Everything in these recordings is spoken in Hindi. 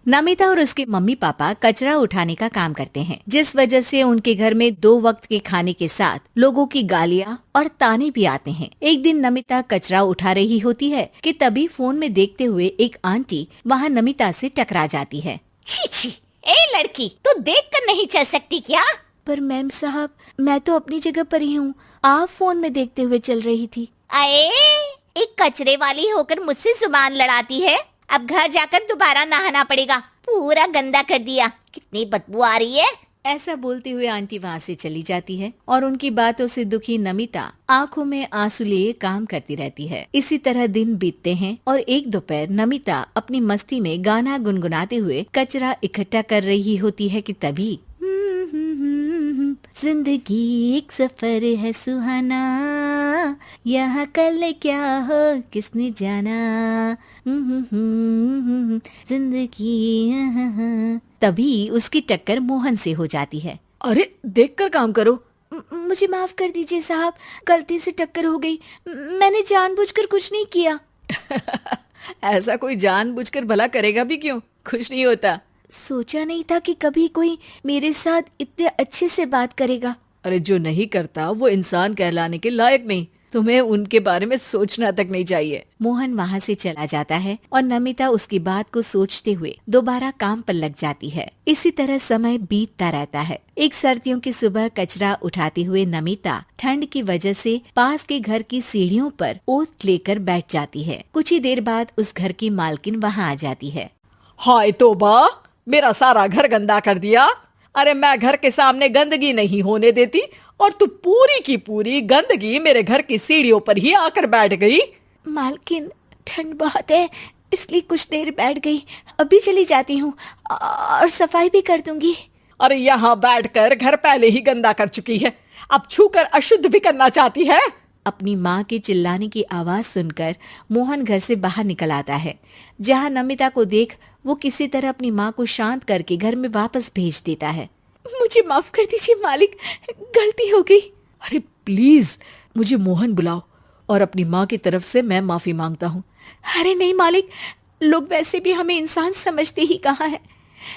नमिता और उसके मम्मी पापा कचरा उठाने का काम करते हैं, जिस वजह से उनके घर में 2 वक्त के खाने के साथ लोगों की गालियां और ताने भी आते हैं। एक दिन नमिता कचरा उठा रही होती है कि तभी फोन में देखते हुए एक आंटी वहां नमिता से टकरा जाती है। छी छी, ए लड़की, तू देख कर नहीं चल सकती क्या? पर मैम साहब, मैं तो अपनी जगह पर ही हूँ, आप फोन में देखते हुए चल रही थी। अरे, एक कचरे वाली होकर मुझसे जुबान लड़ाती है। अब घर जाकर दोबारा नहाना पड़ेगा, पूरा गंदा कर दिया, कितनी बदबू आ रही है। ऐसा बोलते हुए आंटी वहाँ से चली जाती है और उनकी बातों से दुखी नमिता आंखों में आंसू लिए काम करती रहती है। इसी तरह दिन बीतते हैं और एक दोपहर नमिता अपनी मस्ती में गाना गुनगुनाते हुए कचरा इकट्ठा कर रही होती है कि तभी जिंदगी एक सफर है सुहाना, यहाँ कल क्या हो किसने जाना, जिंदगी। तभी उसकी टक्कर मोहन से हो जाती है। अरे देखकर काम करो। मुझे माफ कर दीजिए साहब, गलती से टक्कर हो गई, मैंने जानबूझकर कुछ नहीं किया। ऐसा कोई जानबूझकर भला करेगा भी क्यों, कुछ नहीं होता। सोचा नहीं था कि कभी कोई मेरे साथ इतने अच्छे से बात करेगा। अरे जो नहीं करता वो इंसान कहलाने के लायक नहीं, तुम्हें उनके बारे में सोचना तक नहीं चाहिए। मोहन वहाँ से चला जाता है और नमिता उसकी बात को सोचते हुए दोबारा काम पर लग जाती है। इसी तरह समय बीतता रहता है। एक सर्दियों की सुबह कचरा उठाते हुए नमिता ठंड की वजह से पास के घर की सीढ़ियों पर ओत लेकर बैठ जाती है। कुछ ही देर बाद उस घर की मालकिन वहाँ आ जाती है। हाय तौबा, मेरा सारा घर गंदा कर दिया। अरे मैं घर के सामने गंदगी नहीं होने देती और तू पूरी की पूरी गंदगी मेरे घर की सीढ़ियों पर ही आकर बैठ गई। मालकिन, ठंड बहुत है इसलिए कुछ देर बैठ गई, अभी चली जाती हूँ और सफाई भी कर दूंगी। अरे यहाँ बैठकर घर पहले ही गंदा कर चुकी है, अब छूकर अशुद्ध भी करना चाहती है। अपनी माँ के चिल्लाने की आवाज सुनकर मोहन घर से बाहर निकल आता है, जहाँ नमिता को देख वो किसी तरह अपनी माँ को शांत करके घर में वापस भेज देता है। मुझे माफ कर दीजिए मालिक, गलती हो गई। अरे प्लीज मुझे मोहन बुलाओ और अपनी माँ की तरफ से मैं माफी मांगता हूँ। अरे नहीं मालिक, लोग वैसे भी हमें इंसान समझते ही कहाँ है,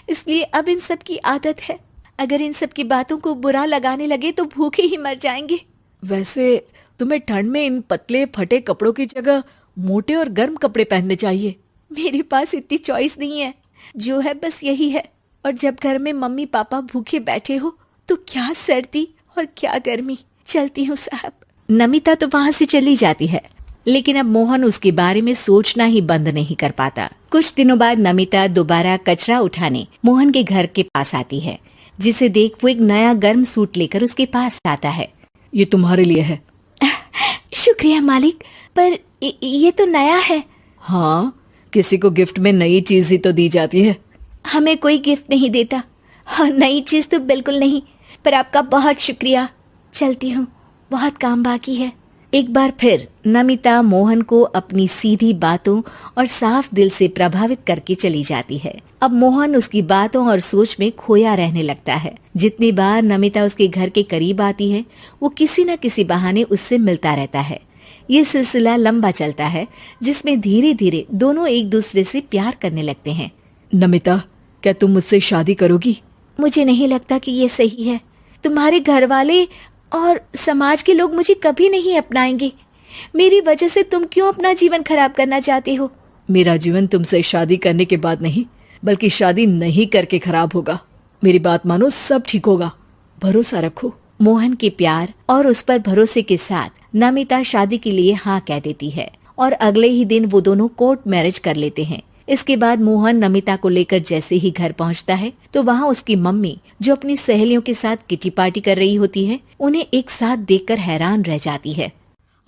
इसलिए अब इन सब की आदत है। अगर इन सब की बातों को बुरा लगाने लगे तो भूखे ही मर जाएंगे। वैसे तुम्हें ठंड में इन पतले फटे कपड़ों की जगह मोटे और गर्म कपड़े पहनने चाहिए। मेरे पास इतनी चॉइस नहीं है, जो है बस यही है। और जब घर में मम्मी पापा भूखे बैठे हो तो क्या सर्दी और क्या गर्मी। चलती हूँ साहब। नमिता तो वहाँ से चली जाती है, लेकिन अब मोहन उसके बारे में सोचना ही बंद नहीं कर पाता। कुछ दिनों बाद नमिता दोबारा कचरा उठाने मोहन के घर के पास आती है, जिसे देख वो एक नया गर्म सूट लेकर उसके पास आता है। ये तुम्हारे लिए है। शुक्रिया मालिक, पर ये तो नया है। हाँ, किसी को गिफ्ट में नई चीज ही तो दी जाती है। हमें कोई गिफ्ट नहीं देता। हाँ, नई चीज तो बिल्कुल नहीं, पर आपका बहुत शुक्रिया। चलती हूँ, बहुत काम बाकी है। एक बार फिर नमिता मोहन को अपनी सीधी बातों और साफ दिल से प्रभावित करके चली जाती है। अब मोहन उसकी बातों और सोच में खोया रहने लगता है। जितनी बार नमिता उसके घर के करीब आती है, वो किसी न किसी बहाने उससे मिलता रहता है। ये सिलसिला लंबा चलता है, जिसमें धीरे धीरे दोनों एक दूसरे से प्यार करने लगते हैं। नमिता, क्या तुम मुझसे शादी करोगी? मुझे नहीं लगता कि ये सही है। तुम्हारे घर वाले और समाज के लोग मुझे कभी नहीं अपनाएंगे। मेरी वजह से तुम क्यों अपना जीवन खराब करना चाहते हो? मेरा जीवन तुमसे शादी करने के बाद नहीं, बल्कि शादी नहीं करके खराब होगा। मेरी बात मानो, सब ठीक होगा, भरोसा रखो। मोहन के प्यार और उस पर भरोसे के साथ नमिता शादी के लिए हाँ कह देती है और अगले ही दिन वो दोनों कोर्ट मैरिज कर लेते हैं। इसके बाद मोहन नमिता को लेकर जैसे ही घर पहुंचता है तो वहाँ उसकी मम्मी, जो अपनी सहेलियों के साथ किटी पार्टी कर रही होती है, उन्हें एक साथ देखकर हैरान रह जाती है।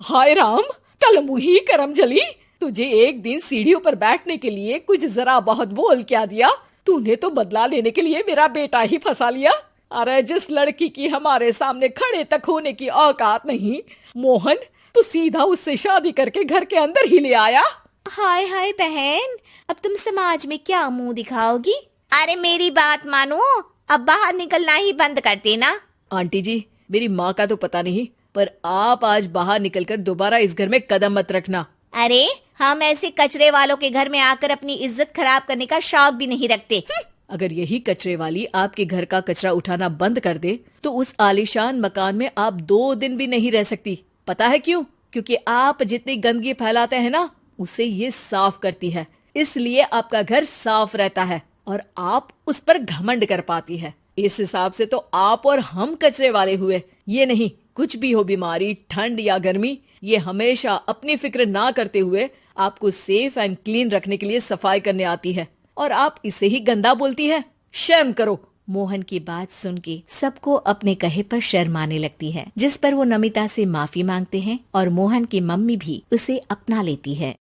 हाय राम, कल मुही करम जली, तुझे एक दिन सीढ़ियों पर बैठने के लिए कुछ जरा बहुत बोल क्या दिया। तूने तो बदला लेने के लिए मेरा बेटा ही फंसा लिया। अरे जिस लड़की की हमारे सामने खड़े तक होने की औकात नहीं, मोहन तू सीधा उससे शादी करके घर के अंदर ही ले आया। हाय हाय बहन, अब तुम समाज में क्या मुंह दिखाओगी? अरे मेरी बात मानो, अब बाहर निकलना ही बंद कर देना। आंटी जी, मेरी माँ का तो पता नहीं, पर आप आज बाहर निकलकर दोबारा इस घर में कदम मत रखना। अरे हम ऐसे कचरे वालों के घर में आकर अपनी इज्जत खराब करने का शौक भी नहीं रखते। अगर यही कचरे वाली आपके घर का कचरा उठाना बंद कर दे तो उस आलीशान मकान में आप 2 दिन भी नहीं रह सकती। पता है क्यों? क्योंकि आप जितनी गंदगी फैलाते हैं ना, उसे ये साफ करती है, इसलिए आपका घर साफ रहता है और आप उस पर घमंड कर पाती है। इस हिसाब से तो आप और हम कचरे वाले हुए। ये नहीं, कुछ भी हो, बीमारी, ठंड या गर्मी, ये हमेशा अपनी फिक्र ना करते हुए आपको सेफ एंड क्लीन रखने के लिए सफाई करने आती है और आप इसे ही गंदा बोलती है। शर्म करो। मोहन की बात सुन के सबको अपने कहे पर शर्म आने लगती है, जिस पर वो नमिता से माफी मांगते हैं और मोहन की मम्मी भी उसे अपना लेती है।